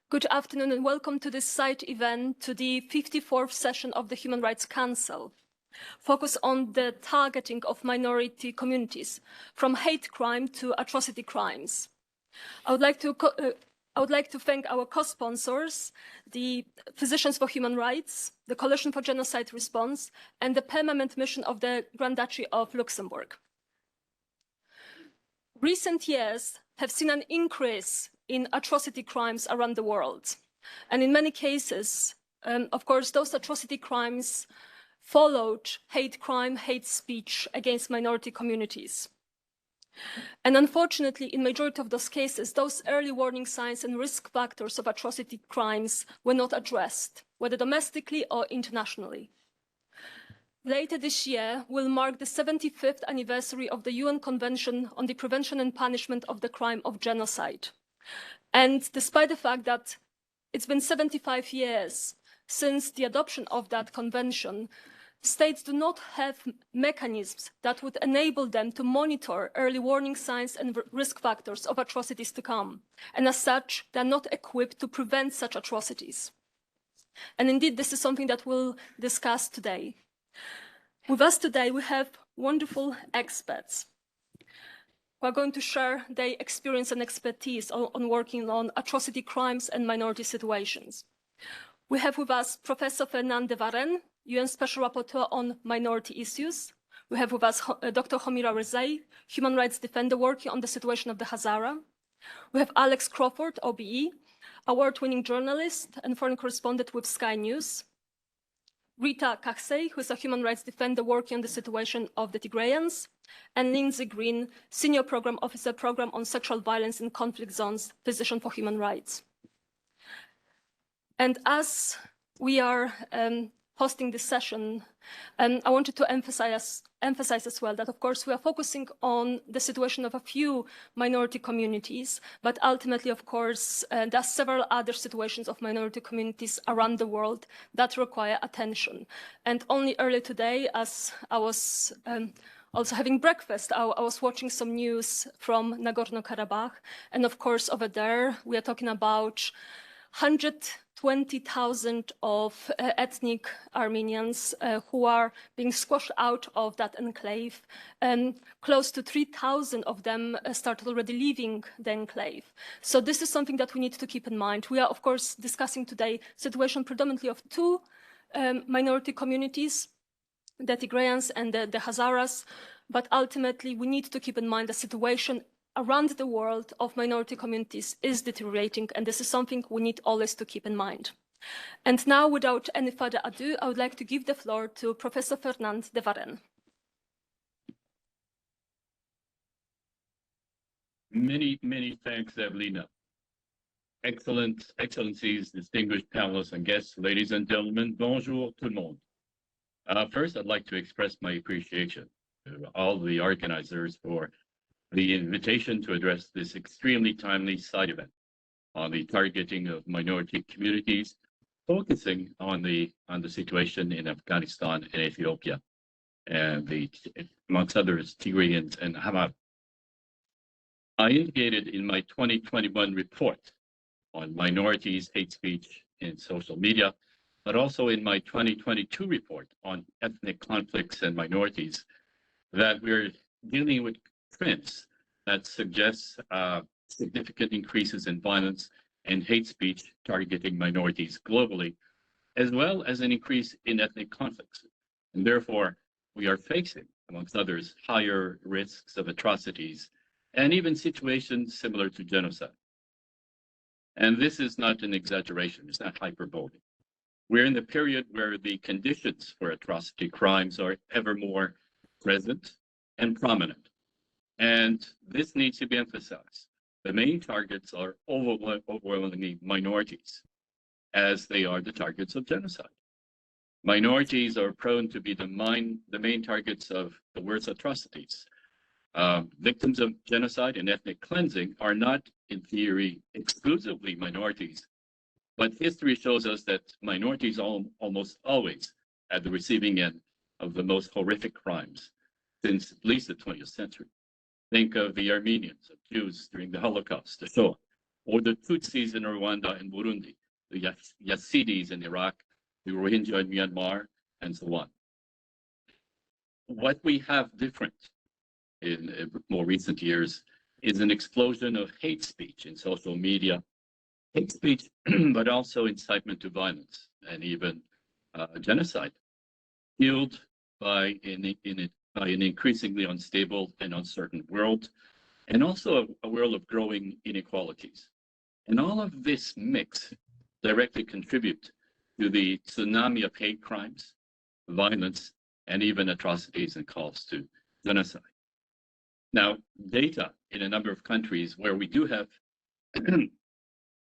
Good afternoon and welcome to this side event to the 54th session of the Human Rights Council, focused on the targeting of minority communities, from hate crime to atrocity crimes. I would like to thank our co-sponsors, the Physicians for Human Rights, the Coalition for Genocide Response, and the Permanent Mission of the Grand Duchy of Luxembourg. Recent years have seen an increase in atrocity crimes around the world. And in many cases, of course, those atrocity crimes followed hate crime, hate speech against minority communities. And unfortunately, in majority of those cases, those early warning signs and risk factors of atrocity crimes were not addressed, whether domestically or internationally. Later this year will mark the 75th anniversary of the UN Convention on the Prevention and Punishment of the Crime of Genocide. And despite the fact that it's been 75 years since the adoption of that convention, states do not have mechanisms that would enable them to monitor early warning signs and risk factors of atrocities to come. And as such, they're not equipped to prevent such atrocities. And indeed, this is something that we'll discuss today. With us today, we have wonderful experts who are going to share their experience and expertise on working on atrocity crimes and minority situations. We have with us Professor Fernand de Varenne, UN Special Rapporteur on Minority Issues. We have with us Dr. Homira Rezai, human rights defender working on the situation of the Hazara. We have Alex Crawford, OBE, award-winning journalist and foreign correspondent with Sky News. Rita Kaksey, who is a human rights defender working on the situation of the Tigrayans, and Lindsay Green, Senior Program Officer, Program on Sexual Violence in Conflict Zones, Physician for Human Rights. And as we are hosting this session, I wanted to emphasize as well that, of course, we are focusing on the situation of a few minority communities, but ultimately, of course, there are several other situations of minority communities around the world that require attention. And only earlier today, as I was also having breakfast, I was watching some news from Nagorno-Karabakh. And of course, over there, we are talking about 120,000 of ethnic Armenians who are being squashed out of that enclave. Close to 3,000 of them started already leaving the enclave. So this is something that we need to keep in mind. We are, of course, discussing today situation predominantly of two minority communities, the Tigrayans and the Hazaras, but ultimately we need to keep in mind the situation around the world of minority communities is deteriorating, and this is something we need always to keep in mind. And now, without any further ado, I would like to give the floor to Professor Fernand de Varenne. Many thanks, Evelina. Excellencies, distinguished panelists and guests, ladies and gentlemen, bonjour tout le monde. First, I'd like to express my appreciation to all the organizers for the invitation to address this extremely timely side event on the targeting of minority communities, focusing on the situation in Afghanistan and Ethiopia, and amongst others, Tigrayans and Hamad. I indicated in my 2021 report on minorities, hate speech in social media, but also in my 2022 report on ethnic conflicts and minorities, that we're dealing with trends that suggests significant increases in violence and hate speech targeting minorities globally, as well as an increase in ethnic conflicts. And therefore, we are facing, amongst others, higher risks of atrocities and even situations similar to genocide. And this is not an exaggeration, it's not hyperbole. We're in the period where the conditions for atrocity crimes are ever more present and prominent. And this needs to be emphasized. The main targets are overwhelmingly minorities, as they are the targets of genocide. Minorities are prone to be the main targets of the worst atrocities. Victims of genocide and ethnic cleansing are not, in theory, exclusively minorities, but history shows us that minorities are almost always at the receiving end of the most horrific crimes since at least the 20th century. Think of the Armenians, of Jews during the Holocaust, the Shoah, or the Tutsis in Rwanda and Burundi, the Yazidis in Iraq, the Rohingya in Myanmar, and so on. What we have different in more recent years is an explosion of hate speech in social media, hate speech, but also incitement to violence and even genocide, fueled by an increasingly unstable and uncertain world, and also a world of growing inequalities. And all of this mix directly contribute to the tsunami of hate crimes, violence, and even atrocities and calls to genocide. Now, data in a number of countries where we do have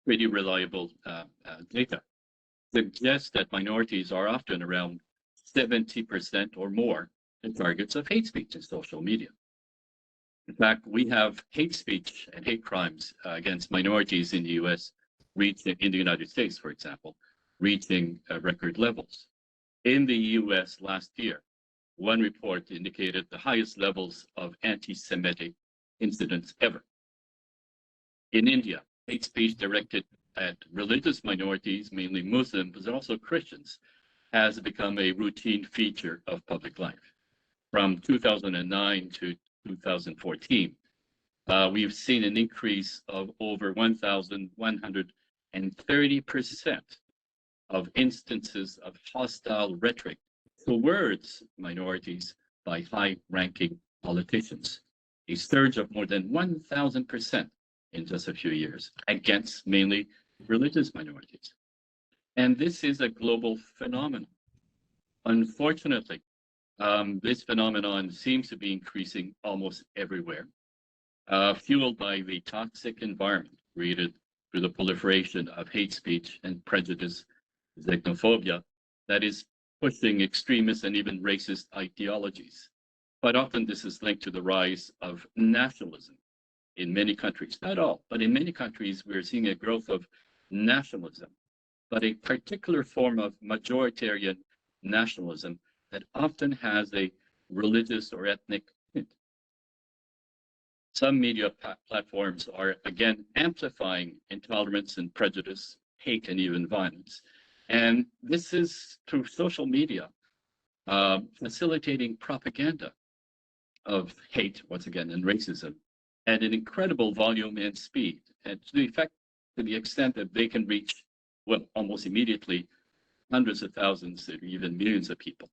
pretty reliable data suggests that minorities are often around 70% or more the targets of hate speech in social media. In fact, we have hate speech and hate crimes against minorities in the US, reaching in the United States, for example, reaching record levels. In the US last year, one report indicated the highest levels of anti-Semitic incidents ever. In India, hate speech directed at religious minorities, mainly Muslims, but also Christians, has become a routine feature of public life. From 2009 to 2014, we've seen an increase of over 1,130% of instances of hostile rhetoric towards minorities by high-ranking politicians, a surge of more than 1,000% in just a few years against mainly religious minorities. And this is a global phenomenon. Unfortunately, this phenomenon seems to be increasing almost everywhere, fueled by the toxic environment created through the proliferation of hate speech and prejudice, xenophobia, that is pushing extremist and even racist ideologies. But often this is linked to the rise of nationalism in many countries, not all, but in many countries, we're seeing a growth of nationalism, but a particular form of majoritarian nationalism that often has a religious or ethnic hint. Some media platforms are again amplifying intolerance and prejudice, hate, and even violence. And this is through social media, facilitating propaganda of hate, once again, and racism at an incredible volume and speed, and to the extent that they can reach, well, almost immediately, hundreds of thousands or even millions of people.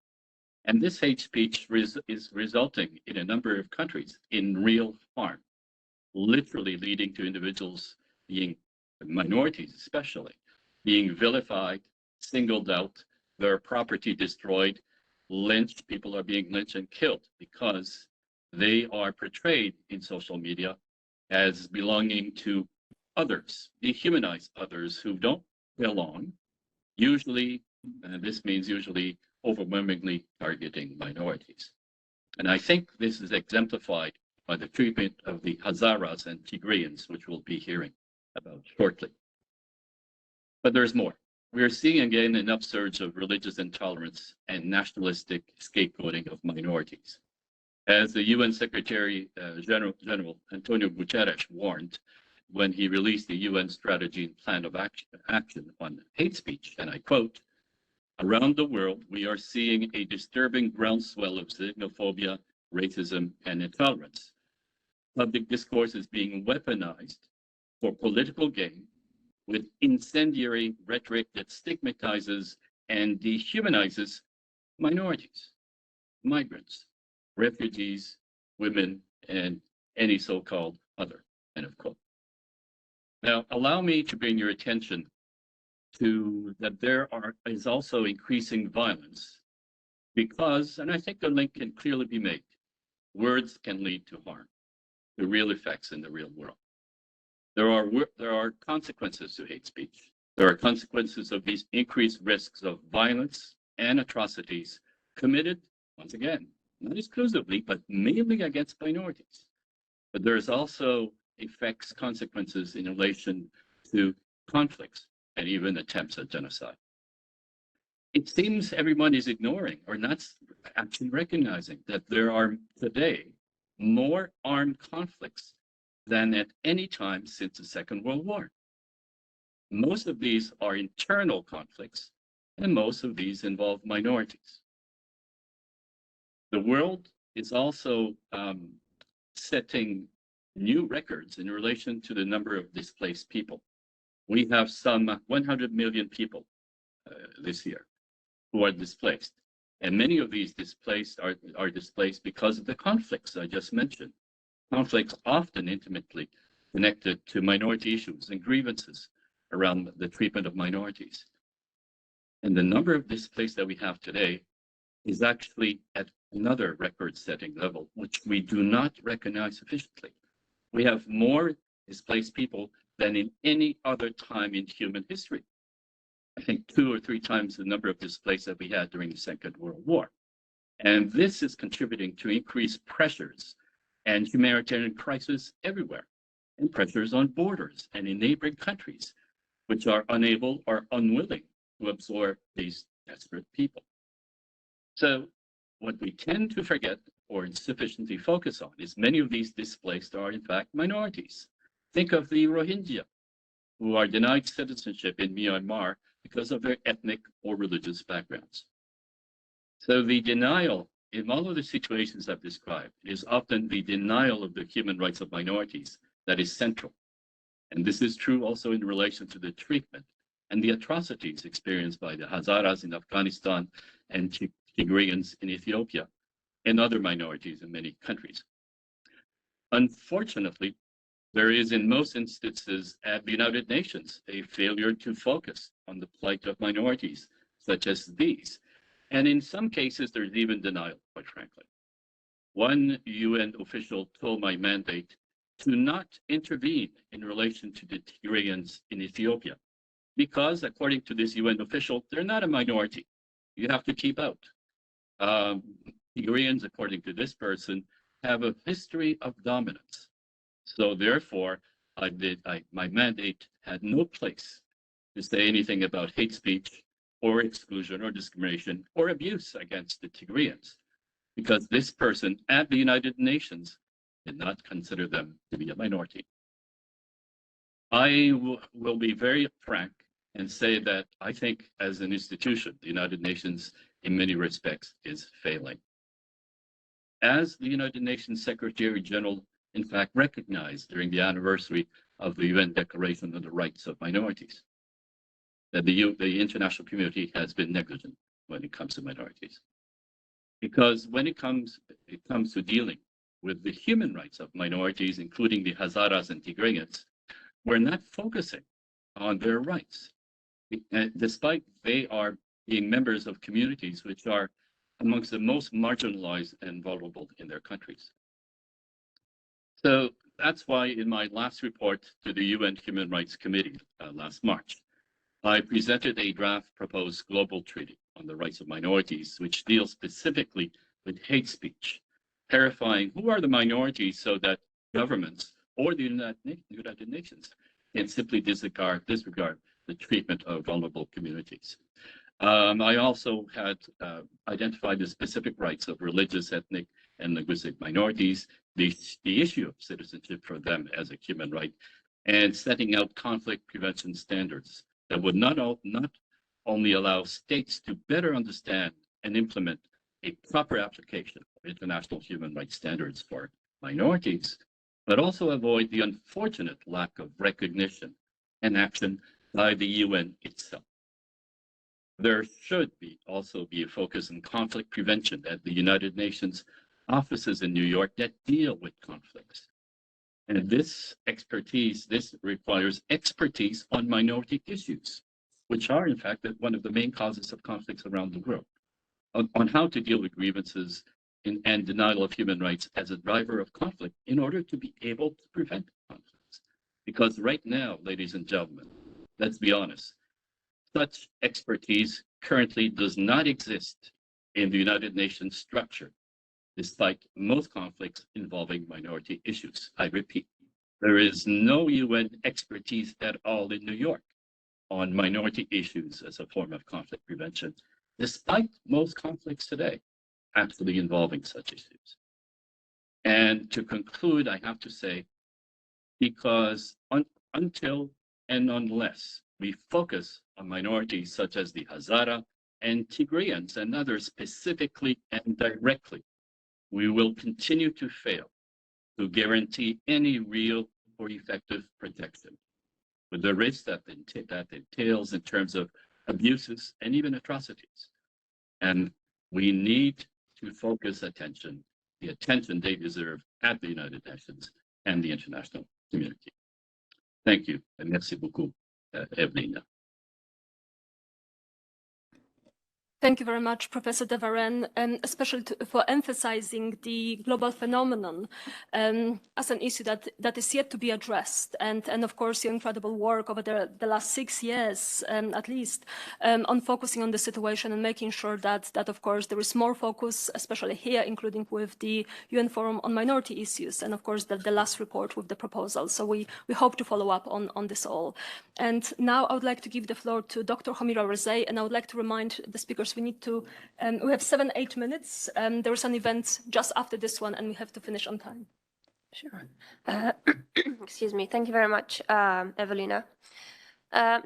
And this hate speech is resulting in a number of countries in real harm, literally leading to individuals being, minorities especially, being vilified, singled out, their property destroyed, lynched, people are being lynched and killed because they are portrayed in social media as belonging to others, dehumanize others who don't belong, usually, and this means usually overwhelmingly targeting minorities. And I think this is exemplified by the treatment of the Hazaras and Tigrayans, which we'll be hearing about shortly. But there's more. We are seeing again an upsurge of religious intolerance and nationalistic scapegoating of minorities. As the UN Secretary General Antonio Guterres warned when he released the UN Strategy and Plan of Action on hate speech, and I quote, "Around the world, we are seeing a disturbing groundswell of xenophobia, racism, and intolerance. Public discourse is being weaponized for political gain with incendiary rhetoric that stigmatizes and dehumanizes minorities, migrants, refugees, women, and any so-called other," end of quote. Now, allow me to bring your attention to that there is also increasing violence because, and I think the link can clearly be made, words can lead to harm, to real effects in the real world. There are consequences to hate speech. There are consequences of these increased risks of violence and atrocities committed, once again, not exclusively, but mainly against minorities. But there's also effects, consequences in relation to conflicts and even attempts at genocide. It seems everyone is ignoring or not actually recognizing that there are today more armed conflicts than at any time since the Second World War. Most of these are internal conflicts, and most of these involve minorities. The world is also setting new records in relation to the number of displaced people. We have some 100 million people this year who are displaced. And many of these displaced are displaced because of the conflicts I just mentioned. Conflicts often intimately connected to minority issues and grievances around the treatment of minorities. And the number of displaced that we have today is actually at another record-setting level, which we do not recognize sufficiently. We have more displaced people than in any other time in human history. I think 2 or 3 times the number of displaced that we had during the Second World War. And this is contributing to increased pressures and humanitarian crisis everywhere, and pressures on borders and in neighboring countries, which are unable or unwilling to absorb these desperate people. So what we tend to forget or insufficiently focus on is many of these displaced are in fact minorities. Think of the Rohingya, who are denied citizenship in Myanmar because of their ethnic or religious backgrounds. So the denial in all of the situations I've described is often the denial of the human rights of minorities that is central. And this is true also in relation to the treatment and the atrocities experienced by the Hazaras in Afghanistan and Tigrayans in Ethiopia and other minorities in many countries. Unfortunately, there is in most instances at the United Nations a failure to focus on the plight of minorities such as these. And in some cases, there's even denial, quite frankly. One UN official told my mandate to not intervene in relation to the Tigrayans in Ethiopia, because according to this UN official, they're not a minority. You have to keep out. Tigrayans, according to this person, have a history of dominance. So therefore, my mandate had no place to say anything about hate speech or exclusion or discrimination or abuse against the Tigrayans, because this person at the United Nations did not consider them to be a minority. I will be very frank and say that I think as an institution, the United Nations in many respects is failing. As the United Nations Secretary General in fact recognized during the anniversary of the UN Declaration on the Rights of Minorities, that the international community has been negligent when it comes to minorities. Because when it comes to dealing with the human rights of minorities, including the Hazaras and Tigrayans, we're not focusing on their rights, despite they are being members of communities which are amongst the most marginalized and vulnerable in their countries. So that's why in my last report to the UN Human Rights Committee last March, I presented a draft proposed global treaty on the rights of minorities, which deals specifically with hate speech, clarifying who are the minorities so that governments or the United Nations can simply disregard the treatment of vulnerable communities. I also had identified the specific rights of religious, ethnic, and linguistic minorities, the issue of citizenship for them as a human right, and setting out conflict prevention standards that would not only allow states to better understand and implement a proper application of international human rights standards for minorities, but also avoid the unfortunate lack of recognition and action by the UN itself. There should also be a focus on conflict prevention at the United Nations offices in New York that deal with conflicts. And this requires expertise on minority issues, which are in fact one of the main causes of conflicts around the world, on how to deal with grievances and denial of human rights as a driver of conflict in order to be able to prevent conflicts. Because right now, ladies and gentlemen, let's be honest, such expertise currently does not exist in the United Nations structure, despite most conflicts involving minority issues. I repeat, there is no UN expertise at all in New York on minority issues as a form of conflict prevention, despite most conflicts today actually involving such issues. And to conclude, I have to say, because until and unless we focus on minorities such as the Hazara and Tigrayans and others specifically and directly, we will continue to fail to guarantee any real or effective protection, with the risks that entails in terms of abuses and even atrocities. And we need to focus the attention they deserve at the United Nations and the international community. Thank you, and merci beaucoup, Evelina. Thank you very much, Professor de Varenne, especially for emphasizing the global phenomenon as an issue that is yet to be addressed. And of course, your incredible work over the last 6 years, at least, on focusing on the situation and making sure that, of course, there is more focus, especially here, including with the UN Forum on Minority Issues, and of course, the last report with the proposal. So we hope to follow up on this all. And now I would like to give the floor to Dr. Homira Rezai, and I would like to remind the speakers we need to, we have 7-8 minutes. There is an event just after this one, and we have to finish on time. Sure. Excuse me. Thank you very much, Evelina.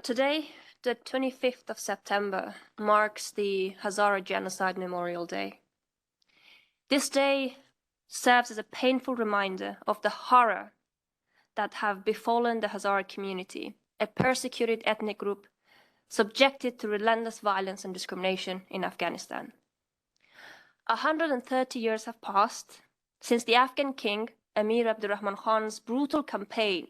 Today, the 25th of September, marks the Hazara Genocide Memorial Day. This day serves as a painful reminder of the horror that have befallen the Hazara community, a persecuted ethnic group subjected to relentless violence and discrimination in Afghanistan. 130 years have passed since the Afghan king, Amir Abdurrahman Khan's brutal campaign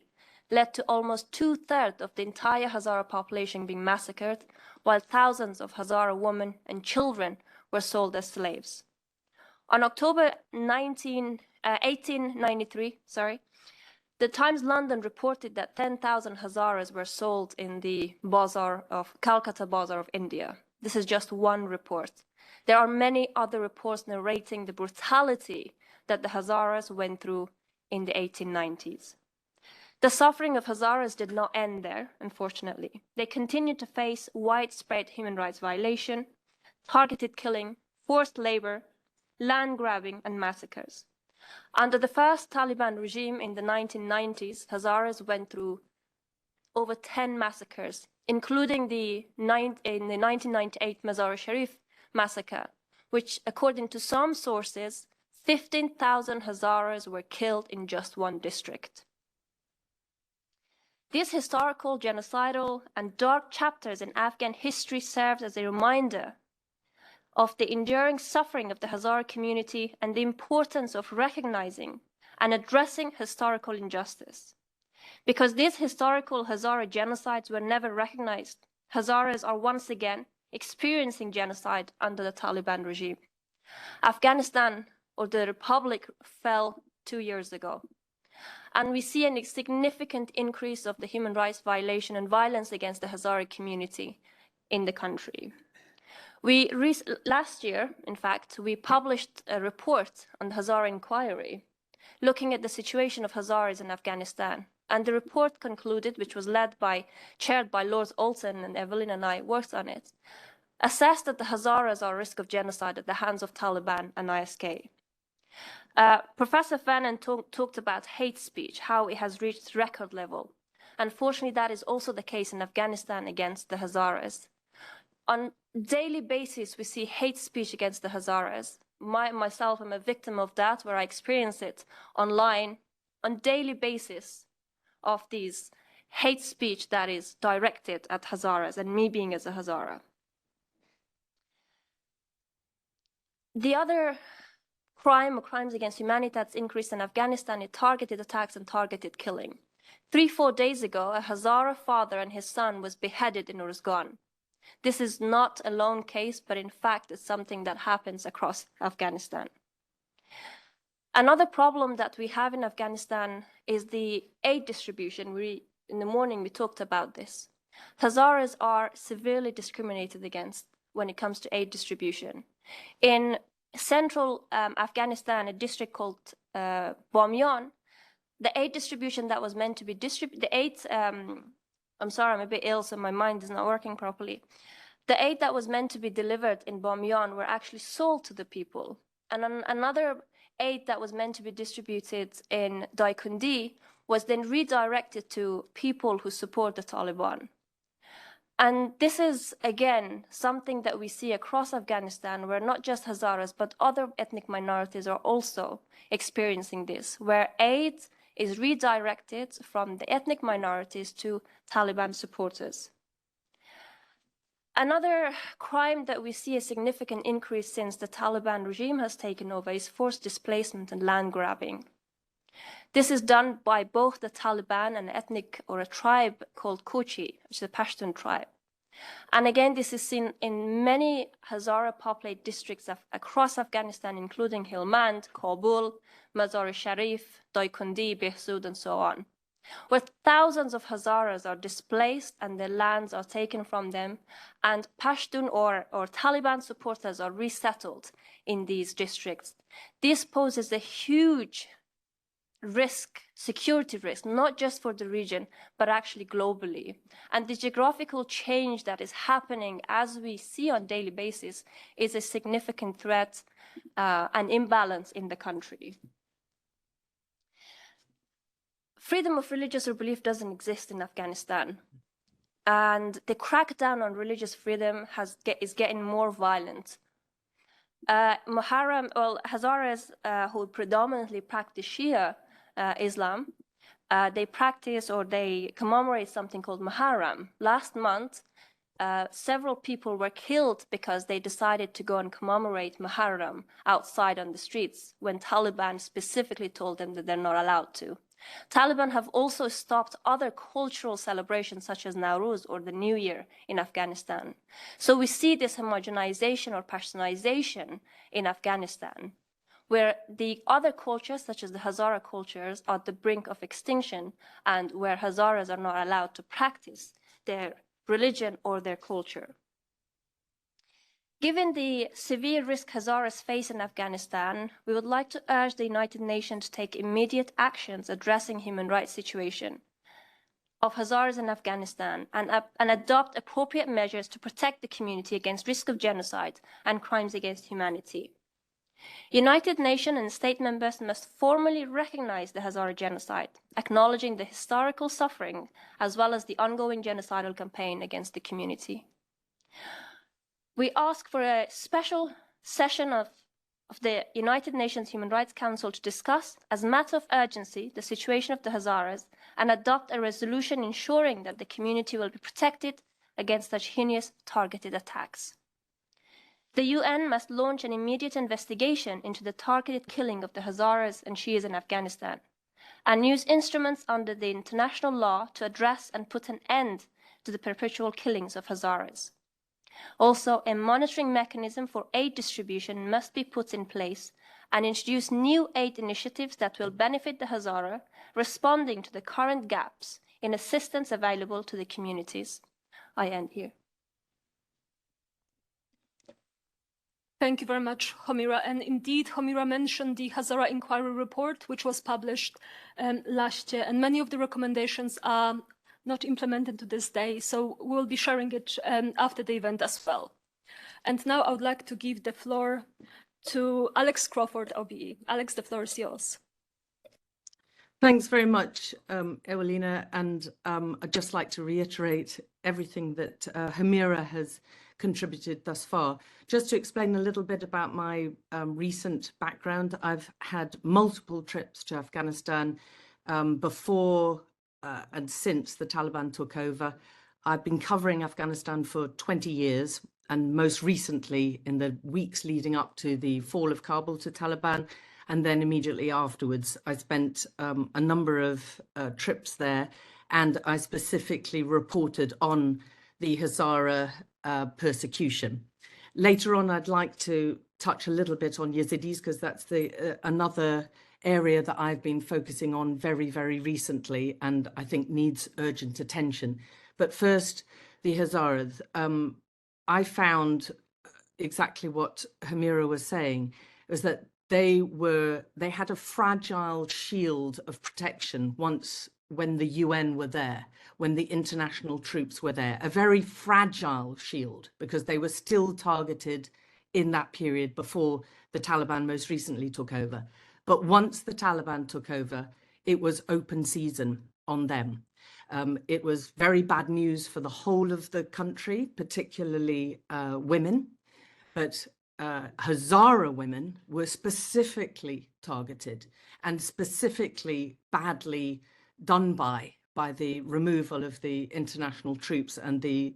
led to almost 2/3 of the entire Hazara population being massacred, while thousands of Hazara women and children were sold as slaves. On October 1893, the Times London reported that 10,000 Hazaras were sold in the Calcutta Bazaar of India. This is just one report. There are many other reports narrating the brutality that the Hazaras went through in the 1890s. The suffering of Hazaras did not end there, unfortunately. They continued to face widespread human rights violation, targeted killing, forced labor, land grabbing, and massacres. Under the first Taliban regime in the 1990s, Hazaras went through over 10 massacres, including in the 1998 Mazar-e-Sharif massacre, which, according to some sources, 15,000 Hazaras were killed in just one district. These historical, genocidal, and dark chapters in Afghan history served as a reminder of the enduring suffering of the Hazara community and the importance of recognizing and addressing historical injustice. Because these historical Hazara genocides were never recognized, Hazaras are once again experiencing genocide under the Taliban regime. Afghanistan, or the Republic, fell 2 years ago. And we see a significant increase of the human rights violation and violence against the Hazara community in the country. Last year, in fact, we published a report on the Hazara inquiry, looking at the situation of Hazaras in Afghanistan. And the report concluded, which was chaired by Lord Olsen, and Evelyn and I worked on it, assessed that the Hazaras are at risk of genocide at the hands of Taliban and ISK. Professor Fannin talked about hate speech, how it has reached record level. Unfortunately, that is also the case in Afghanistan against the Hazaras. On daily basis, we see hate speech against the Hazaras. Myself, I'm a victim of that, where I experience it online on daily basis of these hate speech that is directed at Hazaras, and me being as a Hazara. The other crime or crimes against humanity that's increased in Afghanistan is targeted attacks and targeted killing. 3-4 days ago, a Hazara father and his son was beheaded in Uruzgan. This is not a lone case, but in fact, it's something that happens across Afghanistan. Another problem that we have in Afghanistan is the aid distribution. In the morning, we talked about this. Hazaras are severely discriminated against when it comes to aid distribution. In central Afghanistan, a district called Bamyan, the aid distribution that was meant to be I'm sorry, I'm a bit ill, so my mind is not working properly. The aid that was meant to be delivered in Bamyan were actually sold to the people. And another aid that was meant to be distributed in Daikundi was then redirected to people who support the Taliban. And this is, again, something that we see across Afghanistan, where not just Hazaras, but other ethnic minorities are also experiencing this, where aid is redirected from the ethnic minorities to Taliban supporters. Another crime that we see a significant increase since the Taliban regime has taken over is forced displacement and land grabbing. This is done by both the Taliban and an ethnic or a tribe called Kochi, which is a Pashtun tribe. And again, this is seen in many Hazara populated districts across Afghanistan, including Helmand, Kabul, Mazar-e-Sharif, Daikundi, Behzud, and so on, where thousands of Hazaras are displaced and their lands are taken from them, and Pashtun or Taliban supporters are resettled in these districts. This poses a huge risk, security risk, not just for the region, but actually globally. And the geographical change that is happening as we see on a daily basis is a significant threat and imbalance in the country. Freedom of religious or belief doesn't exist in Afghanistan. And the crackdown on religious freedom is getting more violent. Hazaras who predominantly practice Shia Islam, they practice or they commemorate something called Muharram. Last month, several people were killed because they decided to go and commemorate Muharram outside on the streets when Taliban specifically told them that they're not allowed to. Taliban have also stopped other cultural celebrations such as Nowruz or the New Year in Afghanistan. So we see this homogenization or Pashtunization in Afghanistan, where the other cultures, such as the Hazara cultures, are at the brink of extinction, and where Hazaras are not allowed to practice their religion or their culture. Given the severe risk Hazaras face in Afghanistan, we would like to urge the United Nations to take immediate actions addressing human rights situation of Hazaras in Afghanistan and adopt appropriate measures to protect the community against risk of genocide and crimes against humanity. United Nations and state members must formally recognize the Hazara genocide, acknowledging the historical suffering as well as the ongoing genocidal campaign against the community. We ask for a special session of the United Nations Human Rights Council to discuss, as a matter of urgency, the situation of the Hazaras and adopt a resolution ensuring that the community will be protected against such heinous targeted attacks. The UN must launch an immediate investigation into the targeted killing of the Hazaras and Shias in Afghanistan and use instruments under the international law to address and put an end to the perpetual killings of Hazaras. Also, a monitoring mechanism for aid distribution must be put in place and introduce new aid initiatives that will benefit the Hazara, responding to the current gaps in assistance available to the communities. I end here. Thank you very much, Homira. And indeed, Homira mentioned the Hazara Inquiry Report, which was published last year, and many of the recommendations are not implemented to this day, so we'll be sharing it after the event as well. And now I would like to give the floor to Alex Crawford, OBE. Alex, the floor is yours. Thanks very much, Ewelina, and I'd just like to reiterate everything that Homira has contributed thus far. Just to explain a little bit about my recent background, I've had multiple trips to Afghanistan before and since the Taliban took over. I've been covering Afghanistan for 20 years, and most recently in the weeks leading up to the fall of Kabul to Taliban, and then immediately afterwards, I spent a number of trips there, and I specifically reported on the Hazara persecution. Later on, I'd like to touch a little bit on Yazidis, because that's another area that I've been focusing on very, very recently, and I think needs urgent attention. But first, the Hazaras. I found exactly what Homira was saying, was that they had a fragile shield of protection when the UN were there, when the international troops were there, a very fragile shield, because they were still targeted in that period before the Taliban most recently took over. But once the Taliban took over, it was open season on them. It was very bad news for the whole of the country, particularly women, but Hazara women were specifically targeted and specifically badly done by the removal of the international troops and the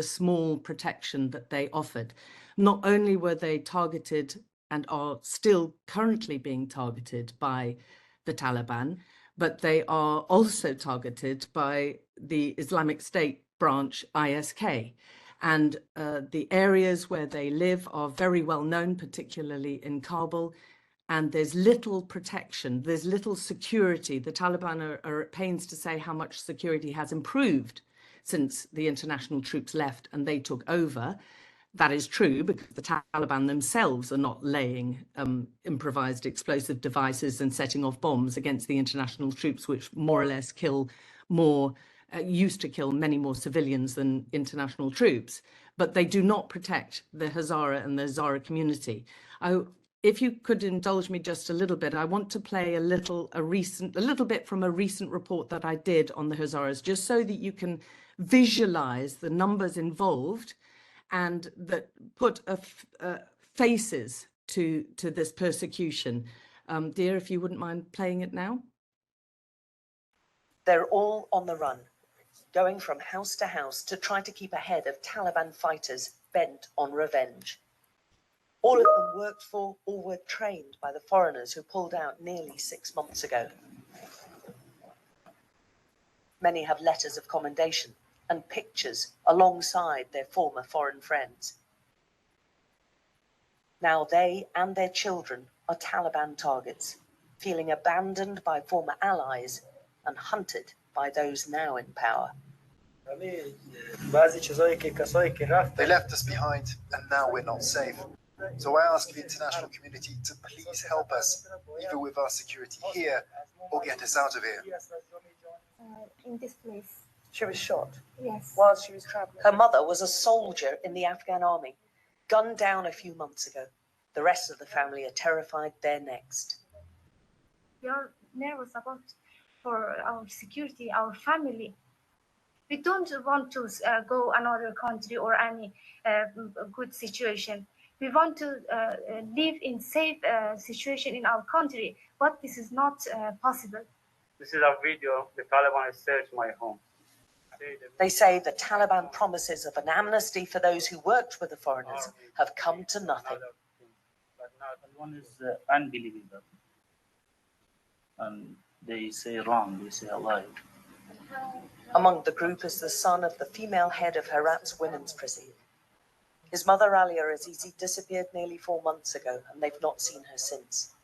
small protection that they offered. Not only were they targeted and are still currently being targeted by the Taliban, but they are also targeted by the Islamic State branch, ISK. And the areas where they live are very well known, particularly in Kabul. And there's little protection, there's little security. The Taliban are at pains to say how much security has improved since the international troops left and they took over. That is true because the Taliban themselves are not laying improvised explosive devices and setting off bombs against the international troops, which more or less used to kill many more civilians than international troops. But they do not protect the Hazara and the Hazara community. If you could indulge me just a little bit, I want to play a little bit from a recent report that I did on the Hazaras, just so that you can visualize the numbers involved and that put faces to this persecution. Dear, if you wouldn't mind playing it now. They're all on the run, going from house to house to try to keep ahead of Taliban fighters bent on revenge. All of them worked for or were trained by the foreigners who pulled out nearly 6 months ago. Many have letters of commendation and pictures alongside their former foreign friends. Now they and their children are Taliban targets, feeling abandoned by former allies and hunted by those now in power. They left us behind and now we're not safe. So I ask the international community to please help us, either with our security here or get us out of here. In this place. She was shot. Yes. While she was traveling. Her mother was a soldier in the Afghan army, gunned down a few months ago. The rest of the family are terrified they're next. We are nervous for our security, our family. We don't want to go another country or any good situation. We want to live in safe situation in our country, but this is not possible. This is a video. The Taliban has searched my home. They say the Taliban promises of an amnesty for those who worked with the foreigners have come to nothing. But now one is unbelievable. And they say wrong, they say a lie. Among the group is the son of the female head of Herat's women's prison. His mother, Alia Azizi, disappeared nearly 4 months ago, and they've not seen her since.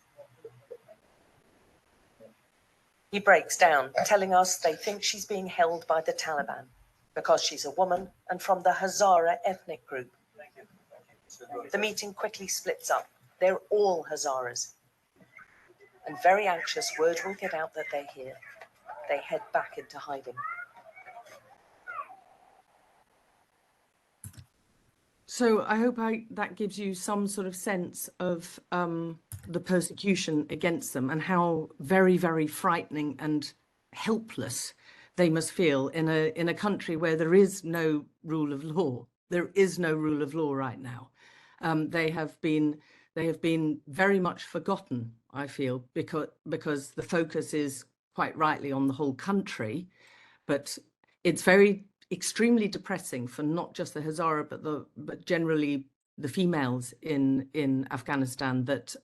He breaks down, telling us they think she's being held by the Taliban because she's a woman and from the Hazara ethnic group. The meeting quickly splits up. They're all Hazaras. And very anxious, word will get out that they're here. They head back into hiding. So I hope that gives you some sort of sense of the persecution against them and how very, very frightening and helpless they must feel in a country where there is no rule of law. There is no rule of law right now. They have been very much forgotten, I feel, because the focus is quite rightly on the whole country, but it's extremely depressing for not just the Hazara, but generally the females in Afghanistan, that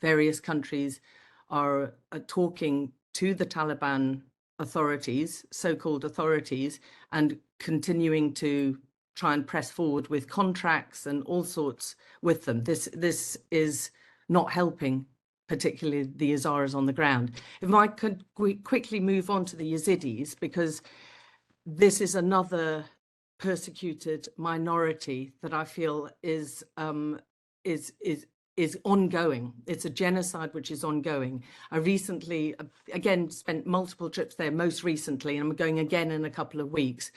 various countries are talking to the Taliban authorities, so-called authorities, and continuing to try and press forward with contracts and all sorts with them. This is not helping, particularly the Hazaras on the ground. If I could quickly move on to the Yazidis, because this is another persecuted minority that I feel is ongoing. It's a genocide which is ongoing. I recently, again, spent multiple trips there, most recently, and I'm going again in a couple of weeks.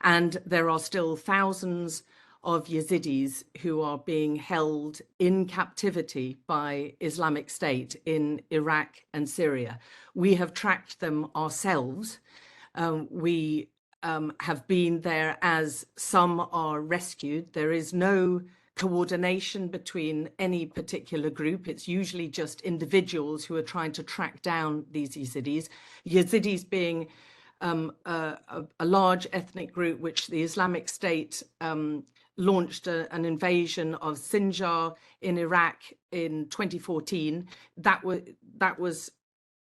And there are still thousands of Yazidis who are being held in captivity by Islamic State in Iraq and Syria. We have tracked them ourselves. We have been there as some are rescued. There is no coordination between any particular group. It's usually just individuals who are trying to track down these Yazidis. Yazidis being a large ethnic group which the Islamic State launched an invasion of Sinjar in Iraq in 2014. That was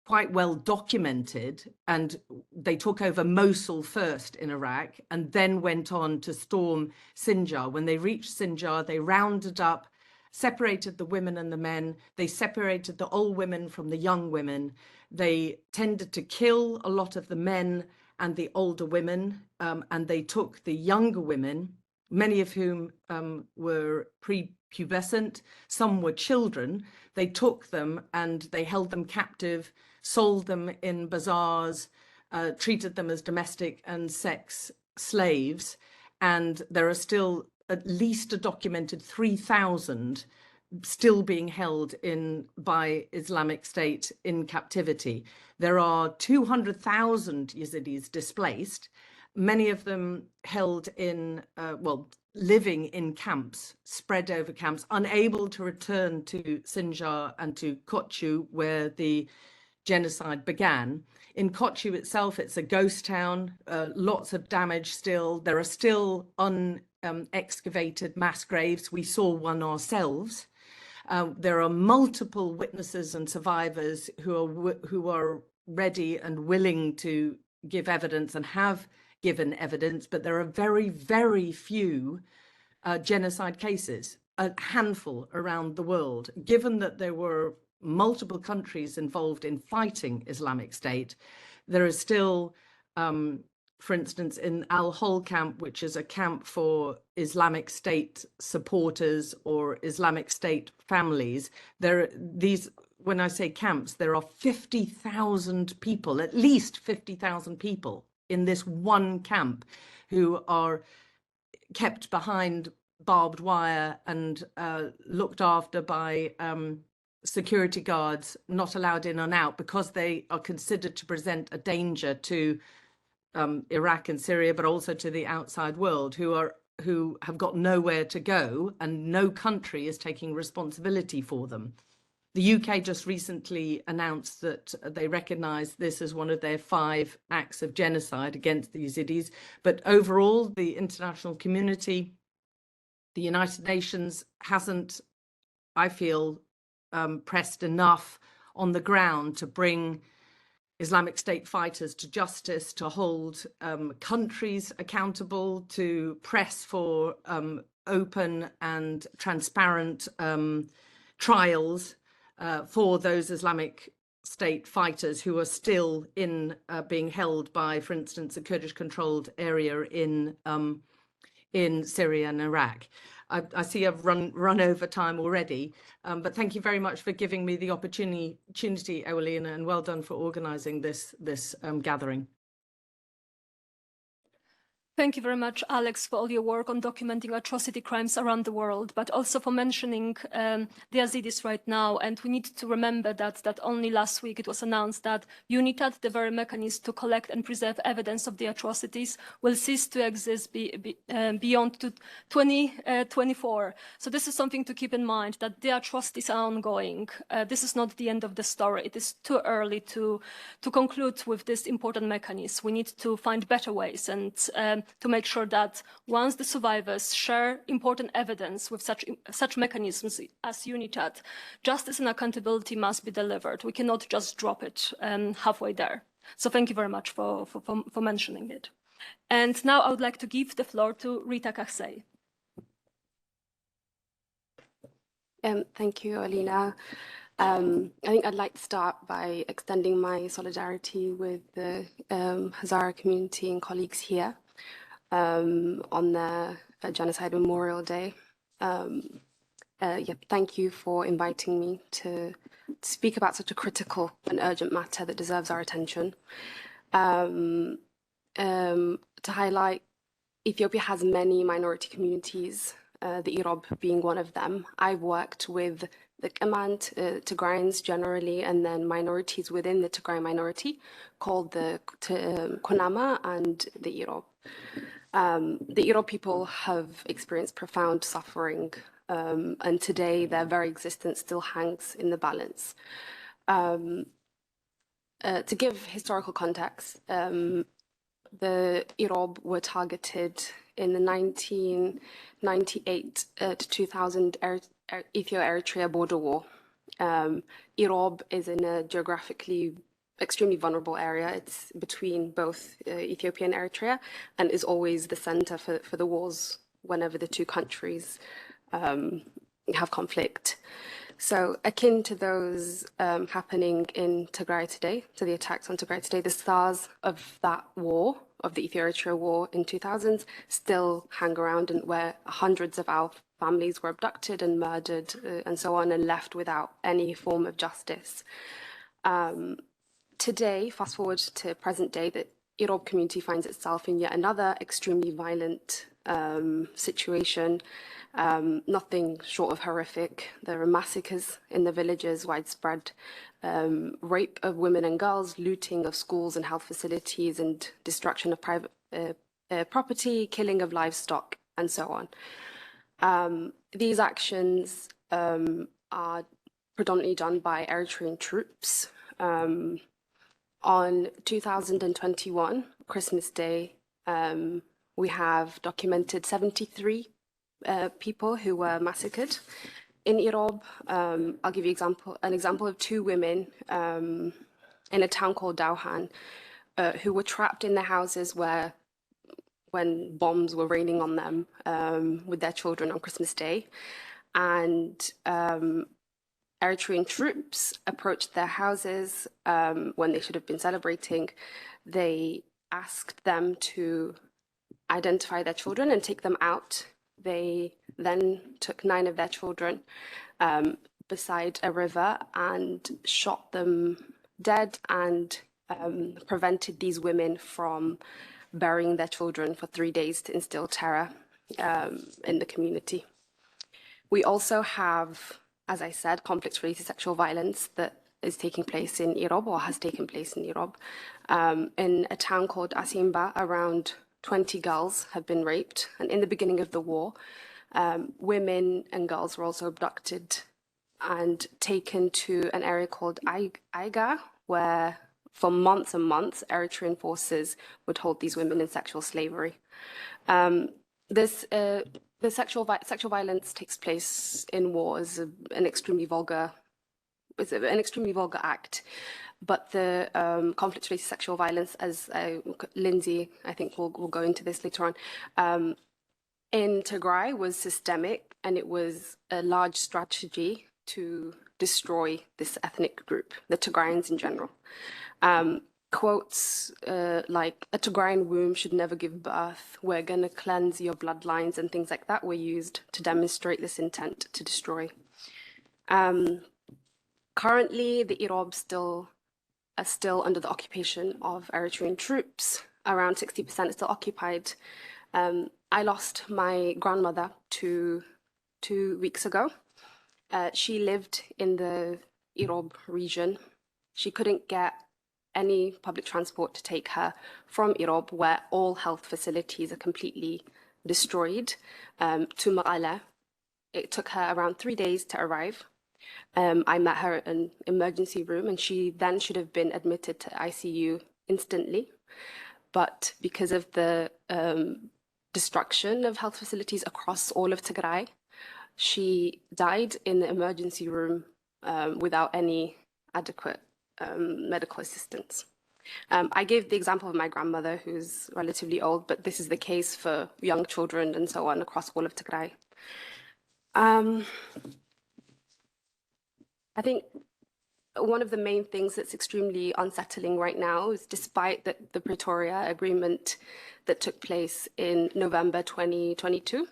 quite well documented, and they took over Mosul first in Iraq and then went on to storm Sinjar. When they reached Sinjar, they rounded up, separated the women and the men. They separated the old women from the young women. They tended to kill a lot of the men and the older women, and they took the younger women, many of whom were prepubescent, some were children. They took them and they held them captive, sold them in bazaars, treated them as domestic and sex slaves. And there are still at least a documented 3,000 still being held by Islamic State in captivity. There are 200,000 Yazidis displaced, many of them held in, living in camps, spread over camps, unable to return to Sinjar and to Kochu, where the genocide began. In Kochu itself, it's a ghost town, lots of damage still. There are still unexcavated mass graves. We saw one ourselves. There are multiple witnesses and survivors who are ready and willing to give evidence and have given evidence, but there are very, very few genocide cases, a handful around the world. Given that there were multiple countries involved in fighting Islamic State, there is still, for instance, in Al-Hol camp, which is a camp for Islamic State supporters or Islamic State families, when I say camps, there are 50,000 people, at least 50,000 people in this one camp who are kept behind barbed wire and looked after by security guards, not allowed in and out because they are considered to present a danger to Iraq and Syria, but also to the outside world, who have got nowhere to go, and no country is taking responsibility for them. The UK just recently announced that they recognise this as one of their 5 acts of genocide against the Yazidis. But overall, the international community, the United Nations hasn't, I feel, pressed enough on the ground to bring Islamic State fighters to justice, to hold countries accountable, to press for open and transparent trials for those Islamic State fighters who are still being held by, for instance, a Kurdish-controlled area in Syria and Iraq. I see I've run over time already, but thank you very much for giving me the opportunity, Ewelina, and well done for organising this gathering. Thank you very much, Alex, for all your work on documenting atrocity crimes around the world, but also for mentioning the Yazidis right now. And we need to remember that only last week it was announced that UNITAD, the very mechanism to collect and preserve evidence of the atrocities, will cease to exist beyond 2024. So this is something to keep in mind, that the atrocities are ongoing. This is not the end of the story. It is too early to conclude with this important mechanism. We need to find better ways and to make sure that once the survivors share important evidence with such mechanisms as UNITAD, justice and accountability must be delivered. We cannot just drop it halfway there. So thank you very much for mentioning it. And now I would like to give the floor to Rita Karsey. Thank you, Alina. I think I'd like to start by extending my solidarity with the Hazara community and colleagues here on the Genocide Memorial Day. Thank you for inviting me to speak about such a critical and urgent matter that deserves our attention. To highlight, Ethiopia has many minority communities, the Irob being one of them. I've worked with the Command, Tigrayans generally, and then minorities within the Tigray minority called the Kunama and the Irob. The Irob people have experienced profound suffering, and today their very existence still hangs in the balance. To give historical context, the Irob were targeted in the 1998 to 2000 Ethiopia-Eritrea border war. Irob is in a geographically extremely vulnerable area. It's between both Ethiopia and Eritrea, and is always the center for the wars whenever the two countries have conflict. So akin to those happening in Tigray today, to the attacks on Tigray today, the scars of that war, of the Ethiopia war in 2000s, still hang around, and where hundreds of our families were abducted and murdered and so on, and left without any form of justice. Today, fast forward to present day, the Irob community finds itself in yet another extremely violent situation. Nothing short of horrific. There are massacres in the villages, widespread rape of women and girls, looting of schools and health facilities, and destruction of private property, killing of livestock, and so on. These actions are predominantly done by Eritrean troops. On 2021, Christmas Day, we have documented 73 people who were massacred in Irob. I'll give you an example of two women in a town called Dauhan who were trapped in their houses when bombs were raining on them with their children on Christmas Day. And Eritrean troops approached their houses when they should have been celebrating. They asked them to identify their children and take them out. They then took 9 of their children beside a river and shot them dead, and prevented these women from burying their children for 3 days to instill terror in the community. We also have, as I said, conflict-related sexual violence that is taking place in Irob, or has taken place in Irob. In a town called Asimba, around 20 girls have been raped. And in the beginning of the war, women and girls were also abducted and taken to an area called Aiga, where for months and months, Eritrean forces would hold these women in sexual slavery. The sexual violence takes place in war as an extremely vulgar act, but the conflict-related sexual violence, as Lindsay, I think, will go into this later on, in Tigray was systemic, and it was a large strategy to destroy this ethnic group, the Tigrayans in general. Quotes like, "A Tigrayan womb should never give birth," "We're going to cleanse your bloodlines," and things like that were used to demonstrate this intent to destroy. Currently, the Irob are still under the occupation of Eritrean troops. Around 60% is still occupied. I lost my grandmother 2 weeks ago. She lived in the Irob region. She couldn't get any public transport to take her from Irob, where all health facilities are completely destroyed, to Maqala. It took her around 3 days to arrive. I met her in an emergency room, and she then should have been admitted to ICU instantly. But because of the destruction of health facilities across all of Tigray, she died in the emergency room without any adequate medical assistance. I gave the example of my grandmother, who's relatively old, but this is the case for young children and so on across all of Tigray. I think one of the main things that's extremely unsettling right now is, despite the Pretoria Agreement that took place in November 2022,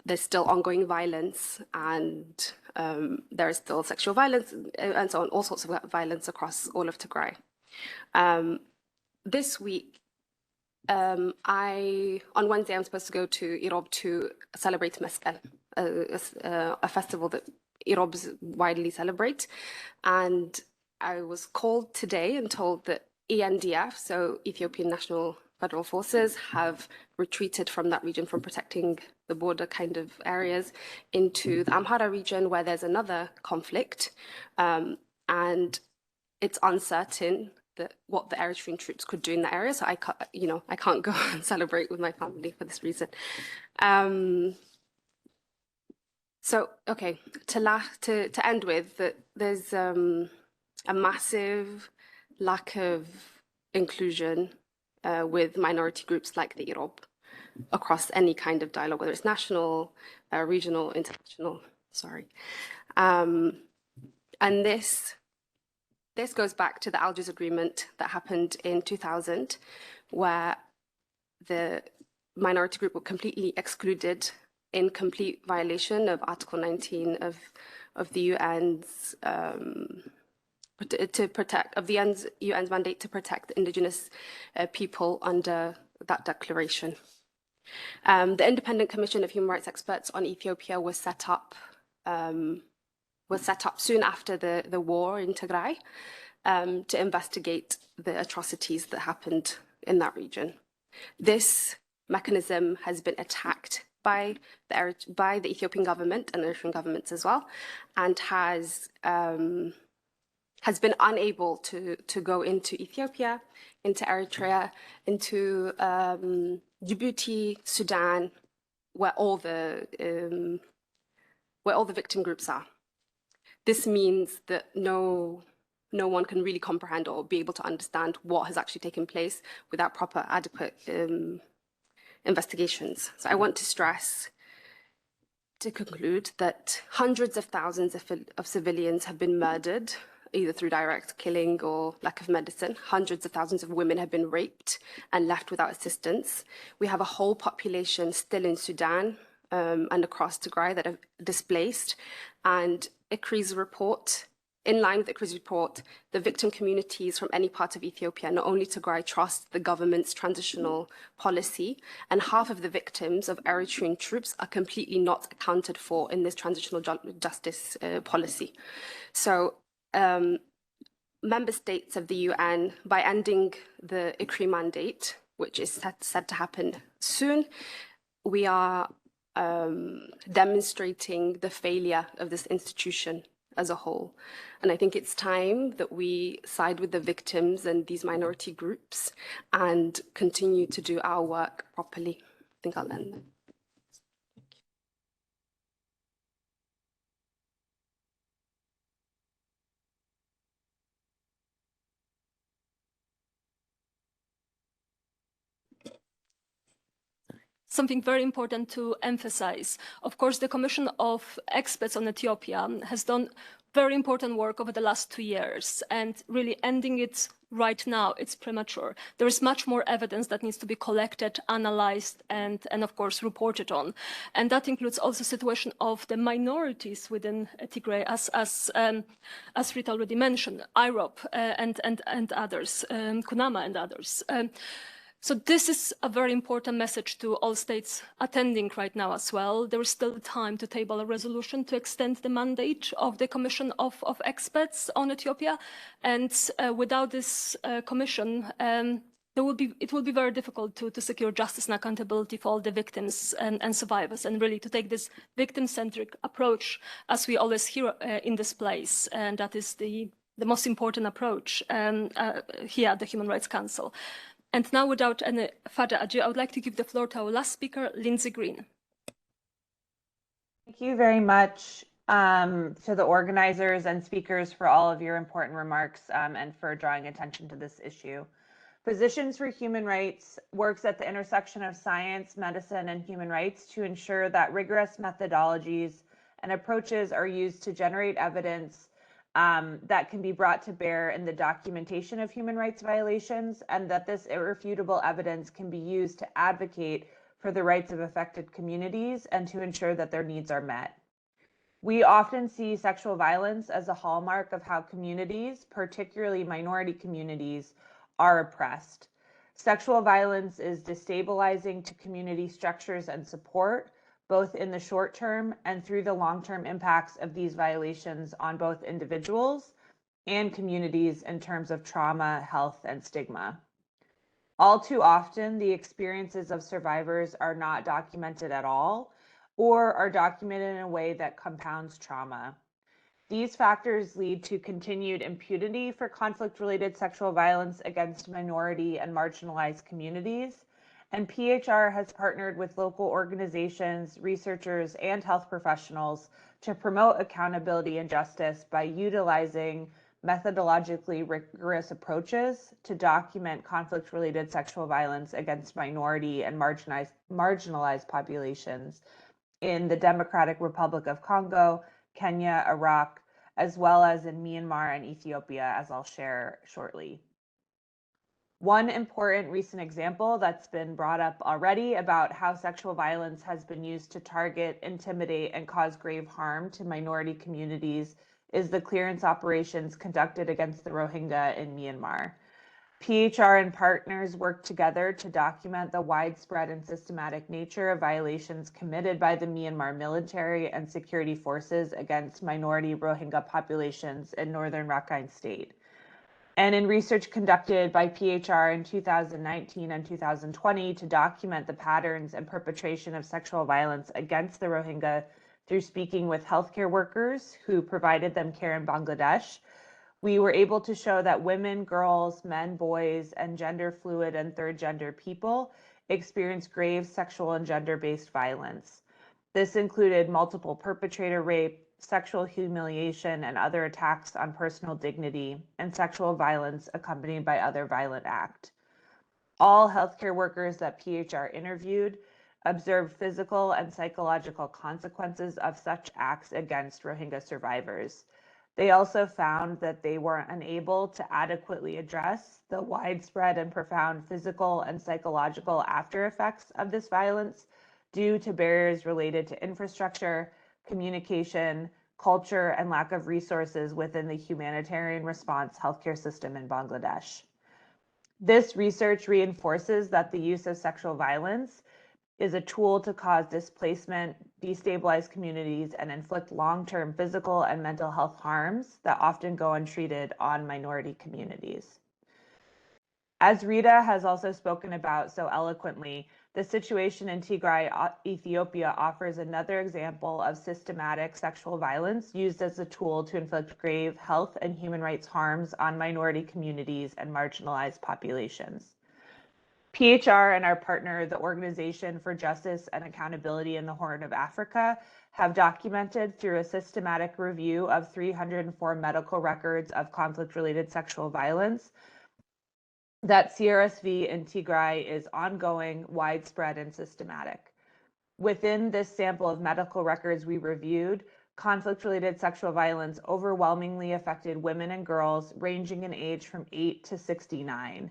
there's still ongoing violence, and there is still sexual violence and so on, all sorts of violence across all of Tigray. This week, on Wednesday, I'm supposed to go to Irob to celebrate Meskel, a festival that Irobs widely celebrate. And I was called today and told that ENDF, so Ethiopian National Federal Forces, have retreated from that region, from protecting the border kind of areas, into the Amhara region, where there's another conflict. And it's uncertain what the Eritrean troops could do in that area. So I can't go and celebrate with my family for this reason. So, okay, to end with, that there's a massive lack of inclusion with minority groups like the Irob across any kind of dialogue, whether it's national, regional, international, sorry. And this goes back to the Algiers Agreement that happened in 2000, where the minority group were completely excluded in complete violation of Article 19 of the UN's UN's mandate to protect indigenous people under that declaration. The Independent Commission of Human Rights Experts on Ethiopia was set up soon after the war in Tigray to investigate the atrocities that happened in that region. This mechanism has been attacked by the Ethiopian government and the Eritrean governments as well, and has been unable to go into Ethiopia, into Eritrea, into Djibouti, Sudan, where all the victim groups are. This means that no one can really comprehend or be able to understand what has actually taken place without proper, adequate investigations. So I want to stress, to conclude, that hundreds of thousands of civilians have been murdered, either through direct killing or lack of medicine. Hundreds of thousands of women have been raped and left without assistance. We have a whole population still in Sudan and across Tigray that are displaced. And ICRI's report, in line with ICRI's report, the victim communities from any part of Ethiopia, not only Tigray, trust the government's transitional policy, and half of the victims of Eritrean troops are completely not accounted for in this transitional justice policy. So member states of the UN, by ending the ICRI mandate, which is set to happen soon, we are demonstrating the failure of this institution as a whole. And I think it's time that we side with the victims and these minority groups and continue to do our work properly. I think I'll end there. Something very important to emphasize. Of course, the Commission of Experts on Ethiopia has done very important work over the last 2 years, and really ending it right now, it's premature. There is much more evidence that needs to be collected, analyzed, and of course reported on. And that includes also the situation of the minorities within Tigray, as Rita already mentioned, Irob and others, Kunama and others. So this is a very important message to all states attending right now as well. There is still time to table a resolution to extend the mandate of the Commission of Experts on Ethiopia. And without this commission, it will be very difficult to secure justice and accountability for all the victims and survivors, and really to take this victim-centric approach, as we always hear in this place. And that is the most important approach here at the Human Rights Council. And now, without any further ado, I would like to give the floor to our last speaker, Lindsay Green. Thank you very much to the organizers and speakers for all of your important remarks and for drawing attention to this issue. Physicians for Human Rights works at the intersection of science, medicine, and human rights to ensure that rigorous methodologies and approaches are used to generate evidence that can be brought to bear in the documentation of human rights violations, and that this irrefutable evidence can be used to advocate for the rights of affected communities and to ensure that their needs are met. We often see sexual violence as a hallmark of how communities, particularly minority communities, are oppressed. Sexual violence is destabilizing to community structures and support, both in the short term and through the long-term impacts of these violations on both individuals and communities in terms of trauma, health, and stigma. All too often, the experiences of survivors are not documented at all or are documented in a way that compounds trauma. These factors lead to continued impunity for conflict-related sexual violence against minority and marginalized communities, and PHR has partnered with local organizations, researchers, and health professionals to promote accountability and justice by utilizing methodologically rigorous approaches to document conflict-related sexual violence against minority and marginalized populations in the Democratic Republic of Congo, Kenya, Iraq, as well as in Myanmar and Ethiopia, as I'll share shortly. One important recent example that's been brought up already about how sexual violence has been used to target, intimidate, and cause grave harm to minority communities is the clearance operations conducted against the Rohingya in Myanmar. PHR and partners worked together to document the widespread and systematic nature of violations committed by the Myanmar military and security forces against minority Rohingya populations in northern Rakhine State. And in research conducted by PHR in 2019 and 2020 to document the patterns and perpetration of sexual violence against the Rohingya through speaking with healthcare workers who provided them care in Bangladesh, we were able to show that women, girls, men, boys, and gender fluid and third gender people experience grave sexual and gender-based violence. This included multiple perpetrator rape, sexual humiliation, and other attacks on personal dignity, and sexual violence accompanied by other violent acts. All healthcare workers that PHR interviewed observed physical and psychological consequences of such acts against Rohingya survivors. They also found that they were unable to adequately address the widespread and profound physical and psychological after effects of this violence due to barriers related to infrastructure, communication, culture, and lack of resources within the humanitarian response healthcare system in Bangladesh. This research reinforces that the use of sexual violence is a tool to cause displacement, destabilize communities, and inflict long-term physical and mental health harms that often go untreated on minority communities. As Rita has also spoken about so eloquently, the situation in Tigray, Ethiopia offers another example of systematic sexual violence used as a tool to inflict grave health and human rights harms on minority communities and marginalized populations. PHR and our partner, the Organization for Justice and Accountability in the Horn of Africa, have documented through a systematic review of 304 medical records of conflict-related sexual violence that CRSV in Tigray is ongoing, widespread, and systematic. Within this sample of medical records we reviewed, conflict-related sexual violence overwhelmingly affected women and girls ranging in age from 8 to 69.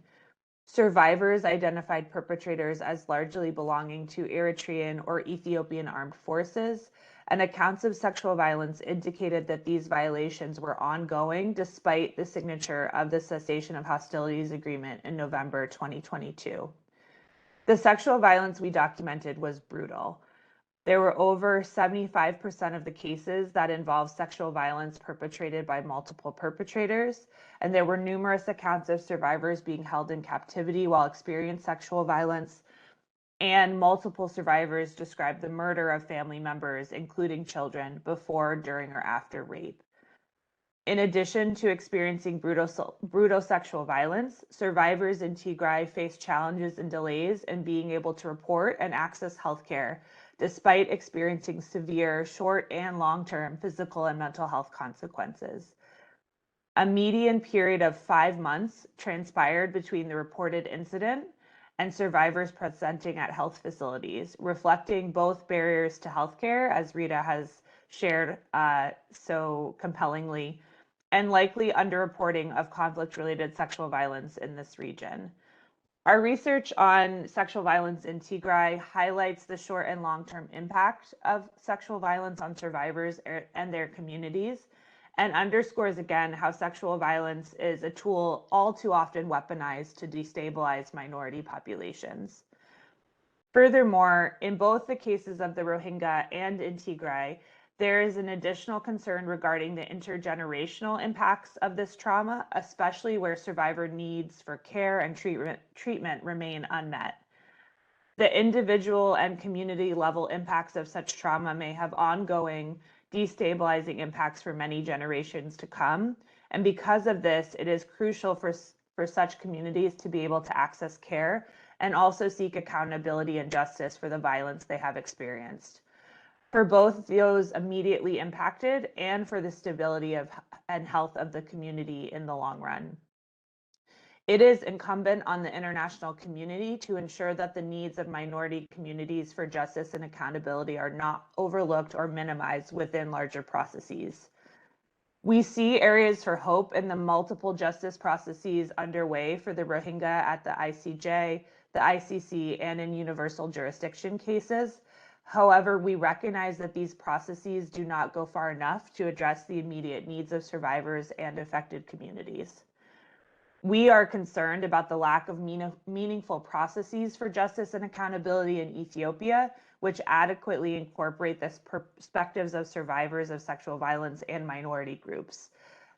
Survivors identified perpetrators as largely belonging to Eritrean or Ethiopian armed forces, and accounts of sexual violence indicated that these violations were ongoing despite the signature of the cessation of hostilities agreement in November 2022. The sexual violence we documented was brutal. There were over 75% of the cases that involved sexual violence perpetrated by multiple perpetrators, and there were numerous accounts of survivors being held in captivity while experiencing sexual violence, and multiple survivors described the murder of family members, including children, before, during, or after rape. In addition to experiencing brutal sexual violence, survivors in Tigray face challenges and delays in being able to report and access healthcare, despite experiencing severe short and long-term physical and mental health consequences. A median period of 5 months transpired between the reported incident and survivors presenting at health facilities, reflecting both barriers to healthcare, as Rita has shared so compellingly, and likely underreporting of conflict-related sexual violence in this region. Our research on sexual violence in Tigray highlights the short and long-term impact of sexual violence on survivors and their communities, and underscores again how sexual violence is a tool all too often weaponized to destabilize minority populations. Furthermore, in both the cases of the Rohingya and in Tigray, there is an additional concern regarding the intergenerational impacts of this trauma, especially where survivor needs for care and treatment remain unmet. The individual and community level impacts of such trauma may have ongoing destabilizing impacts for many generations to come. And because of this, it is crucial for such communities to be able to access care and also seek accountability and justice for the violence they have experienced. For both those immediately impacted and for the stability and health of the community in the long run. It is incumbent on the international community to ensure that the needs of minority communities for justice and accountability are not overlooked or minimized within larger processes. We see areas for hope in the multiple justice processes underway for the Rohingya at the ICJ, the ICC, and in universal jurisdiction cases. However, we recognize that these processes do not go far enough to address the immediate needs of survivors and affected communities. We are concerned about the lack of meaningful processes for justice and accountability in Ethiopia, which adequately incorporate the perspectives of survivors of sexual violence and minority groups.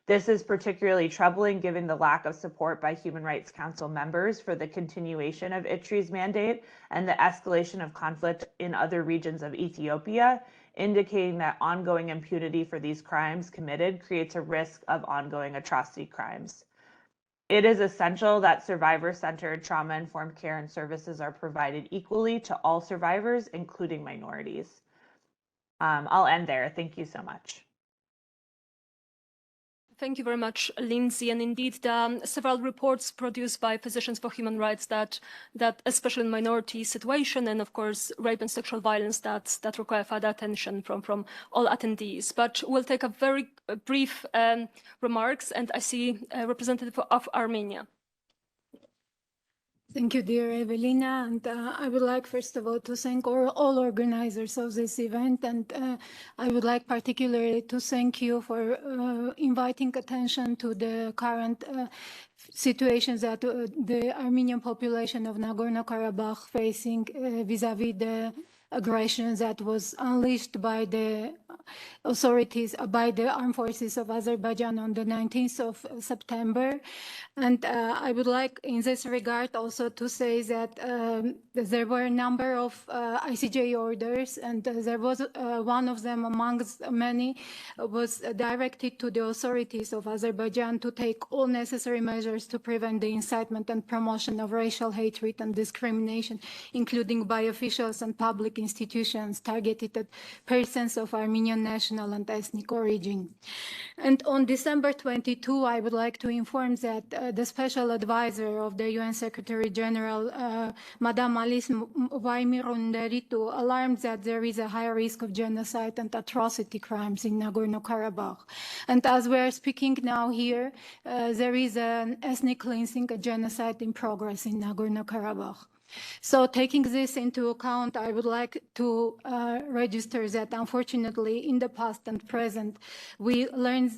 This is particularly troubling given the lack of support by Human Rights Council members for the continuation of ITRI's mandate and the escalation of conflict in other regions of Ethiopia, indicating that ongoing impunity for these crimes committed creates a risk of ongoing atrocity crimes. It is essential that survivor-centered trauma-informed care and services are provided equally to all survivors, including minorities. I'll end there. Thank you so much. Thank you very much, Lindsay. And indeed, there are several reports produced by Physicians for Human Rights that especially in minority situation and of course rape and sexual violence that require further attention from all attendees. But we'll take a very brief remarks, and I see a representative of Armenia. Thank you, dear Evelina. And I would like, first of all, to thank all organizers of this event. And I would like particularly to thank you for inviting attention to the current situations that the Armenian population of Nagorno-Karabakh facing vis-a-vis the aggression that was unleashed by the authorities, by the armed forces of Azerbaijan on the 19th of September. And I would like in this regard also to say that there were a number of ICJ orders, and there was one of them amongst many was directed to the authorities of Azerbaijan to take all necessary measures to prevent the incitement and promotion of racial hatred and discrimination, including by officials and public institutions targeted at persons of Armenian national and ethnic origin. And on December 22, I would like to inform that the special advisor of the UN Secretary General, Madame Alice Waimirunderitu, alarmed that there is a high risk of genocide and atrocity crimes in Nagorno-Karabakh. And as we are speaking now here, there is an ethnic cleansing, a genocide in progress in Nagorno-Karabakh. So taking this into account, I would like to register that unfortunately in the past and present, we learned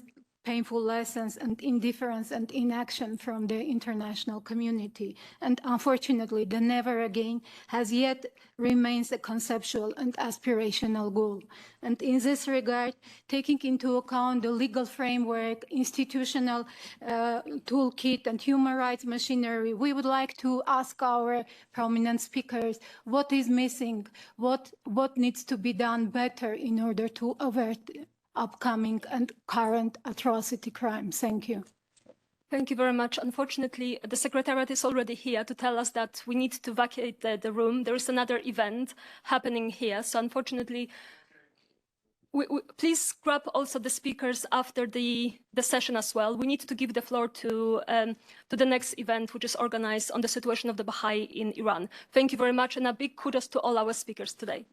painful lessons and indifference and inaction from the international community. And unfortunately, the never again has yet remains a conceptual and aspirational goal. And in this regard, taking into account the legal framework, institutional toolkit, and human rights machinery, we would like to ask our prominent speakers what is missing, what needs to be done better in order to avert upcoming and current atrocity crimes. Thank you. Thank you very much. Unfortunately, the Secretariat is already here to tell us that we need to vacate the room. There is another event happening here. So unfortunately, please grab also the speakers after the session as well. We need to give the floor to the next event, which is organized on the situation of the Baha'i in Iran. Thank you very much, and a big kudos to all our speakers today.